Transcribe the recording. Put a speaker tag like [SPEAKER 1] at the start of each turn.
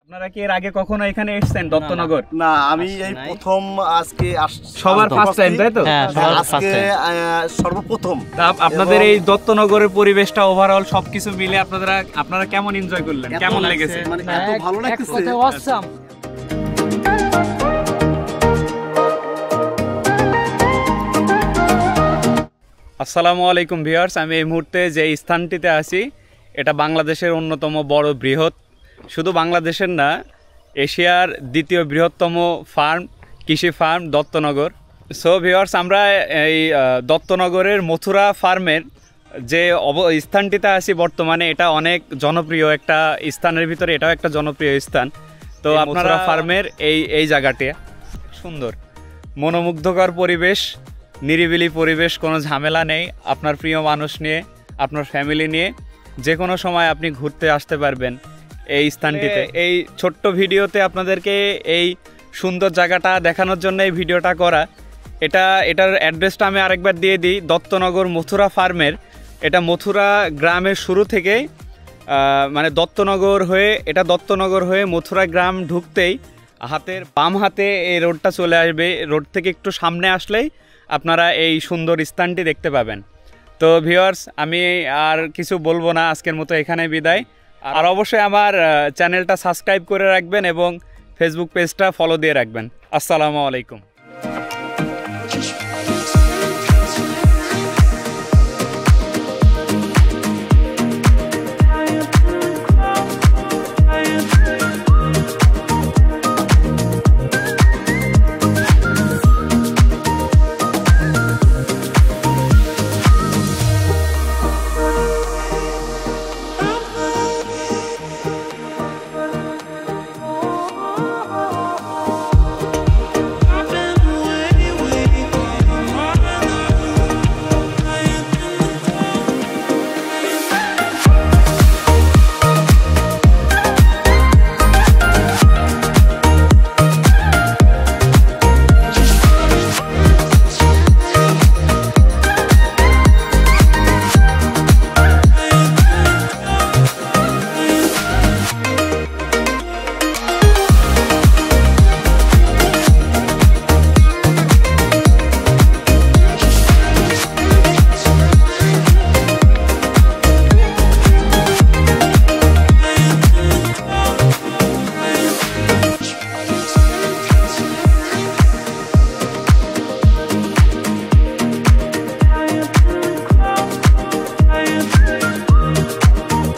[SPEAKER 1] আপনারা কি এর আগে কখনো এখানে এসেছেন দত্তনগর?
[SPEAKER 2] না, আমি এই প্রথম আজকে
[SPEAKER 1] সবার ফার্স্ট টাইম, তাই তো?
[SPEAKER 2] আজকে সর্বপ্রথম।
[SPEAKER 1] আপনাদের এই দত্তনগরের পরিবেশটা ওভারঅল সবকিছু মিলে আপনারা কেমন এনজয় করলেন, কেমন লেগেছে?
[SPEAKER 2] মানে এত ভালো লাগতেছে।
[SPEAKER 1] আসসালামু আলাইকুম ভিউয়ার্স, আমি এই মুহূর্তে যে স্থানটিতে আছি এটা বাংলাদেশের অন্যতম বড় বৃহৎ, শুধু বাংলাদেশের না, এশিয়ার দ্বিতীয় বৃহত্তম ফার্ম, কৃষি ফার্ম দত্তনগর। সো ভিউয়ার্স, আমরা এই দত্তনগরের মথুরা ফার্মের যে স্থানটিতে আছি বর্তমানে, এটা অনেক জনপ্রিয় একটা স্থানের ভিতরে এটাও একটা জনপ্রিয় স্থান। তো আপনারা ফার্মের এই জায়গাটি সুন্দর, মনোমুগ্ধকর পরিবেশ, নিরিবিলি পরিবেশ, কোনো ঝামেলা নেই। আপনার প্রিয় মানুষ নিয়ে, আপনার ফ্যামিলি নিয়ে যে কোনো সময় আপনি ঘুরতে আসতে পারবেন এই স্থানটিতে। এই ছোট্ট ভিডিওতে আপনাদেরকে এই সুন্দর জায়গাটা দেখানোর জন্য এই ভিডিওটা করা। এটার অ্যাড্রেসটা আমি আরেকবার দিয়ে দিই। দত্তনগর মথুরা ফার্মের, এটা মথুরা গ্রামের শুরু থেকেই মানে দত্তনগর হয়ে মথুরা গ্রাম ঢুকতেই হাতের বাম হাতে এই রোডটা চলে আসবে। রোড থেকে একটু সামনে আসলেই আপনারা এই সুন্দর স্থানটি দেখতে পাবেন। তো ভিউয়ার্স, আমি আর কিছু বলবো না, আজকের মতো এখানে বিদায়। আর অবশ্যই আমার চ্যানেলটা সাবস্ক্রাইব করে রাখবেন এবং ফেসবুক পেজটা ফলো দিয়ে রাখবেন। আসসালামু আলাইকুম।